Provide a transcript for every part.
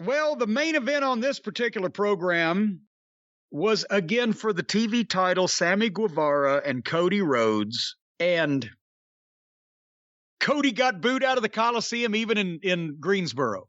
Well, the main event on this particular program was again for the TV title, Sammy Guevara and Cody Rhodes. And Cody got booed out of the Coliseum, even in Greensboro,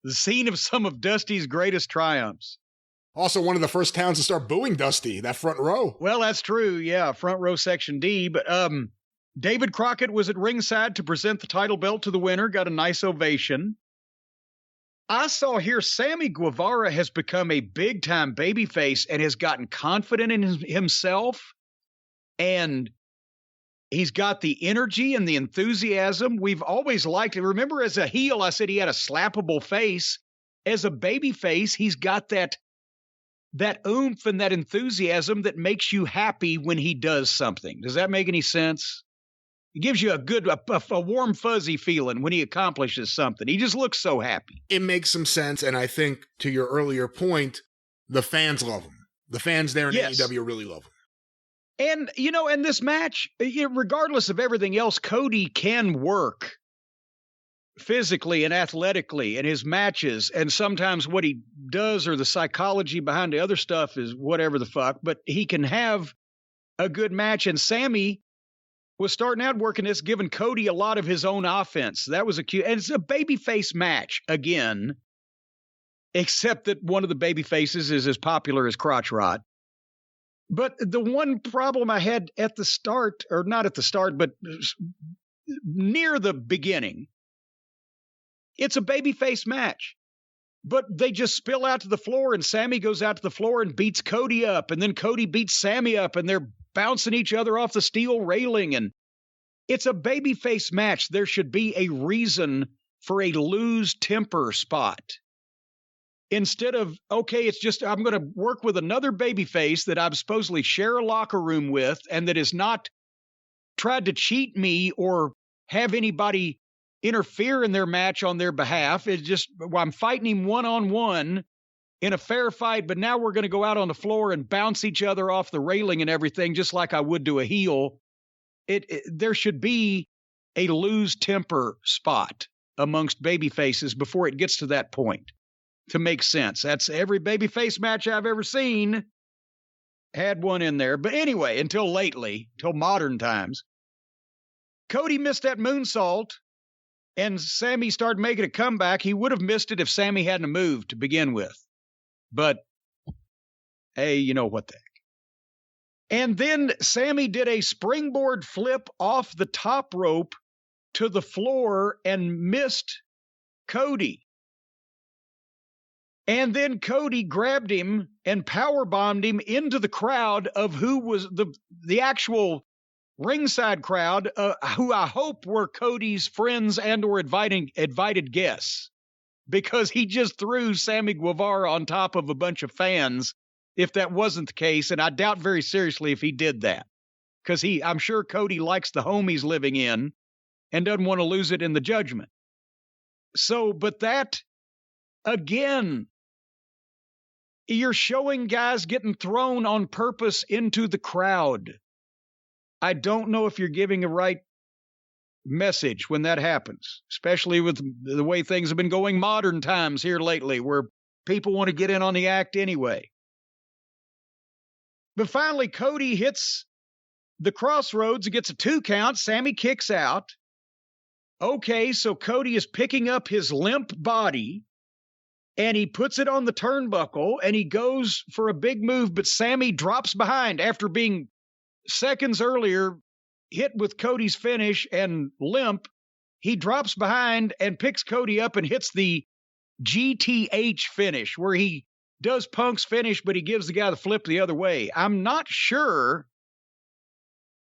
the scene of some of Dusty's greatest triumphs. Also, one of the first towns to start booing Dusty, that front row. Well, that's true. Yeah, front row section D. But David Crockett was at ringside to present the title belt to the winner, got a nice ovation. I saw here Sammy Guevara has become a big-time babyface and has gotten confident in himself. And he's got the energy and the enthusiasm. We've always liked it. Remember, as a heel, I said he had a slappable face. As a babyface, he's got that oomph and that enthusiasm that makes you happy when he does something. Does that make any sense? It gives you a warm, fuzzy feeling when he accomplishes something. He just looks so happy. It makes some sense, and I think, to your earlier point, the fans love him. The fans there in AEW really love him. And, in this match, regardless of everything else, Cody can work physically and athletically in his matches. And sometimes what he does or the psychology behind the other stuff is whatever the fuck. But he can have a good match. And Sammy was starting out working this, giving Cody a lot of his own offense. That was and it's a babyface match again, except that one of the baby faces is as popular as Crotch Rod. But the one problem I had at the start, or not at the start, but near the beginning, it's a babyface match. But they just spill out to the floor, and Sammy goes out to the floor and beats Cody up, and then Cody beats Sammy up, and they're bouncing each other off the steel railing, and it's a babyface match. There should be a reason for a lose temper spot. Instead of, okay, it's just I'm going to work with another babyface that I supposedly share a locker room with and that has not tried to cheat me or have anybody interfere in their match on their behalf. It's just, well, I'm fighting him one-on-one in a fair fight, but now we're going to go out on the floor and bounce each other off the railing and everything, just like I would to a heel. There should be a lose temper spot amongst babyfaces before it gets to that point to make sense. That's every babyface match I've ever seen had one in there. But anyway, until lately, till modern times, Cody missed that moonsault and Sammy started making a comeback. He would have missed it if Sammy hadn't moved to begin with. But, hey, you know what the heck. And then Sammy did a springboard flip off the top rope to the floor and missed Cody. And then Cody grabbed him and powerbombed him into the crowd of who was the actual ringside crowd, who I hope were Cody's friends and or invited guests. Because he just threw Sammy Guevara on top of a bunch of fans if that wasn't the case, and I doubt very seriously if he did that. Because I'm sure Cody likes the home he's living in and doesn't want to lose it in the judgment. So, but that, again, you're showing guys getting thrown on purpose into the crowd. I don't know if you're giving a right message when that happens, especially with the way things have been going modern times here lately, where people want to get in on the act anyway. But finally, Cody hits the crossroads and gets a 2 count. Sammy kicks out. Okay, so Cody is picking up his limp body and he puts it on the turnbuckle and he goes for a big move, but Sammy drops behind after being seconds earlier hit with Cody's finish and limp. He drops behind and picks Cody up and hits the GTH finish, where he does Punk's finish, but he gives the guy the flip the other way. I'm not sure,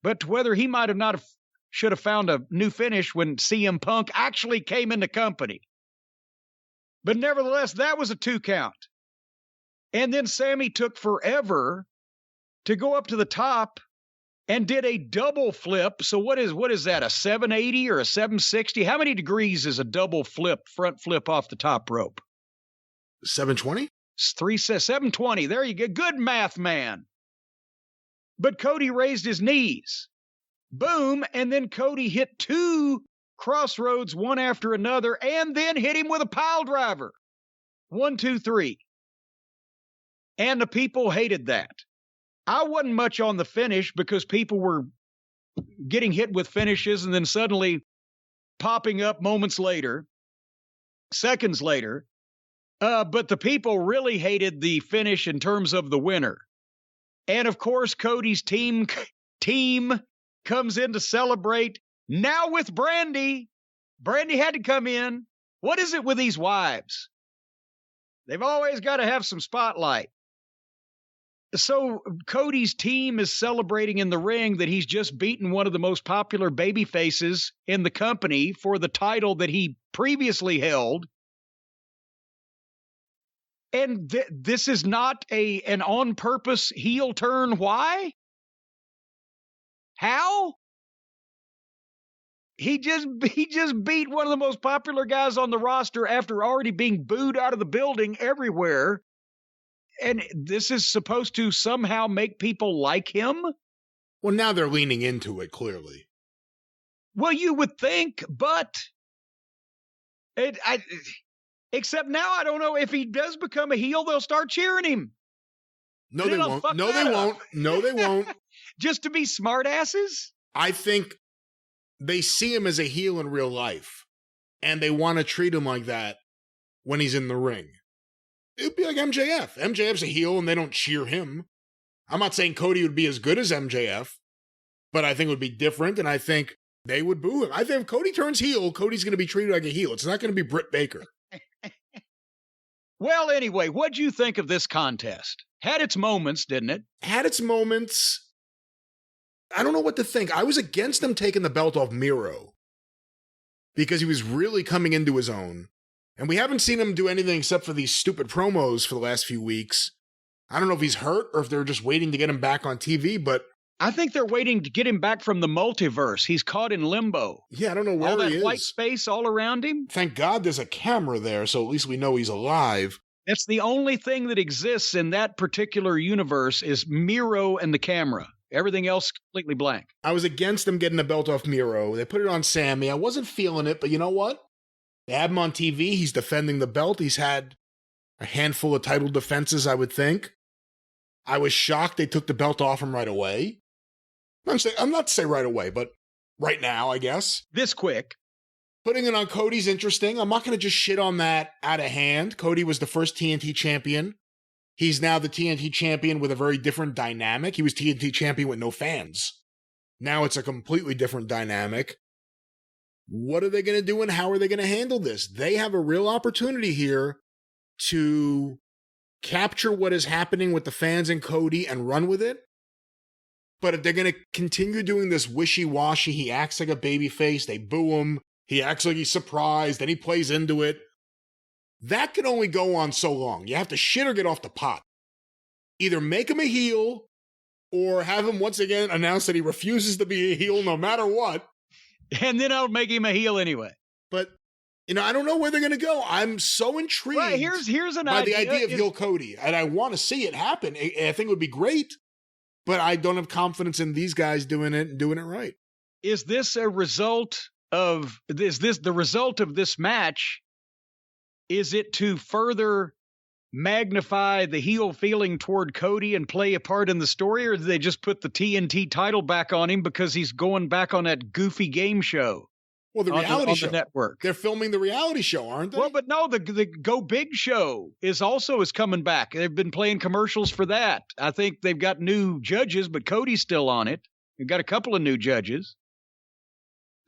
but whether he might have not should have found a new finish when CM Punk actually came into company. But nevertheless, that was a 2 count. And then Sammy took forever to go up to the top and did a double flip. So what is that, a 780 or a 760? How many degrees is a double flip, front flip off the top rope? 720? 720. There you go. Good math, man. But Cody raised his knees. Boom. And then Cody hit 2 crossroads, one after another, and then hit him with a pile driver. 1, 2, 3. And the people hated that. I wasn't much on the finish because people were getting hit with finishes and then suddenly popping up moments later, seconds later. But the people really hated the finish in terms of the winner. And of course, Cody's team comes in to celebrate now with Brandy. Brandy had to come in. What is it with these wives? They've always got to have some spotlight. So Cody's team is celebrating in the ring that he's just beaten one of the most popular baby faces in the company for the title that he previously held. And this is not an on-purpose heel turn. Why? How? He just beat one of the most popular guys on the roster after already being booed out of the building everywhere. And this is supposed to somehow make people like him? Well, now they're leaning into it, clearly. Well, you would think, but except now I don't know if he does become a heel, they'll start cheering him. No, they won't. No, they won't. No, they won't. Just to be smartasses? I think they see him as a heel in real life, and they want to treat him like that when he's in the ring. It would be like MJF. MJF's a heel, and they don't cheer him. I'm not saying Cody would be as good as MJF, but I think it would be different, and I think they would boo him. I think if Cody turns heel, Cody's going to be treated like a heel. It's not going to be Britt Baker. Well, anyway, what'd you think of this contest? Had its moments, didn't it? Had its moments. I don't know what to think. I was against him taking the belt off Miro because he was really coming into his own. And we haven't seen him do anything except for these stupid promos for the last few weeks. I don't know if he's hurt or if they're just waiting to get him back on TV, but I think they're waiting to get him back from the multiverse. He's caught in limbo. Yeah, I don't know where he is. All that white space all around him. Thank God there's a camera there, so at least we know he's alive. That's the only thing that exists in that particular universe is Miro and the camera. Everything else completely blank. I was against them getting the belt off Miro. They put it on Sammy. I wasn't feeling it, but you know what? They had him on TV. He's defending the belt. He's had a handful of title defenses, I would think. I was shocked they took the belt off him right away. I'm not to say right away, but right now, I guess. This quick. Putting it on Cody's interesting. I'm not going to just shit on that out of hand. Cody was the first TNT champion. He's now the TNT champion with a very different dynamic. He was TNT champion with no fans. Now it's a completely different dynamic. What are they going to do and how are they going to handle this? They have a real opportunity here to capture what is happening with the fans and Cody and run with it. But if they're going to continue doing this wishy-washy, he acts like a babyface, they boo him, he acts like he's surprised, then he plays into it. That can only go on so long. You have to shit or get off the pot. Either make him a heel or have him once again announce that he refuses to be a heel no matter what. And then I'll make him a heel anyway. But, I don't know where they're going to go. I'm so intrigued here's an by idea. The idea of heel Cody. And I want to see it happen. I think it would be great. But I don't have confidence in these guys doing it and doing it right. Is this the result of this match? Is it to further magnify the heel feeling toward Cody and play a part in the story, or did they just put the TNT title back on him because he's going back on that goofy game show? Well, the reality show. The network. They're filming the reality show, aren't they? Well, but no, the Go Big show is coming back. They've been playing commercials for that. I think they've got new judges, but Cody's still on it. They've got a couple of new judges.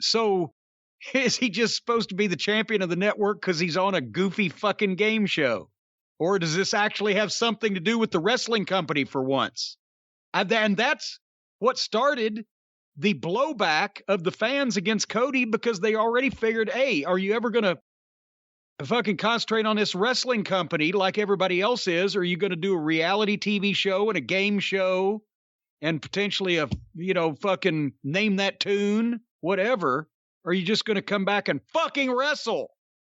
So is he just supposed to be the champion of the network because he's on a goofy fucking game show? Or does this actually have something to do with the wrestling company for once? And that's what started the blowback of the fans against Cody, because they already figured, hey, are you ever going to fucking concentrate on this wrestling company like everybody else is? Or are you going to do a reality TV show and a game show and potentially a, fucking name that tune, whatever? Or are you just going to come back and fucking wrestle?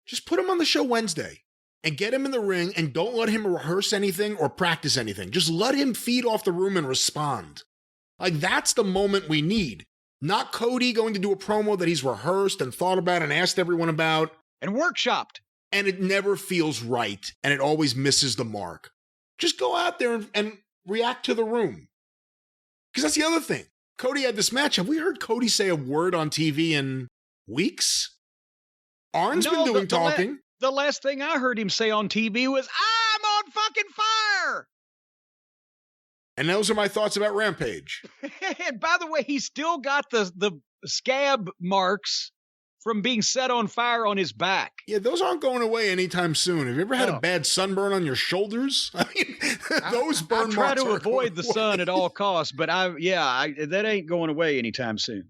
Just put him on the show Wednesday and get him in the ring and don't let him rehearse anything or practice anything. Just let him feed off the room and respond. Like, that's the moment we need. Not Cody going to do a promo that he's rehearsed and thought about and asked everyone about. And workshopped. and it never feels right, and it always misses the mark. Just go out there and react to the room. Because that's the other thing. Cody had this match. Have we heard Cody say a word on TV in weeks? Arn's been doing talking. The last thing I heard him say on TV was, I'm on fucking fire! And those are my thoughts about Rampage. And by the way, he's still got the scab marks from being set on fire on his back. Yeah, those aren't going away anytime soon. Have you ever had a bad sunburn on your shoulders? I mean, those burn marks. I try to avoid the sun at all costs, but that ain't going away anytime soon.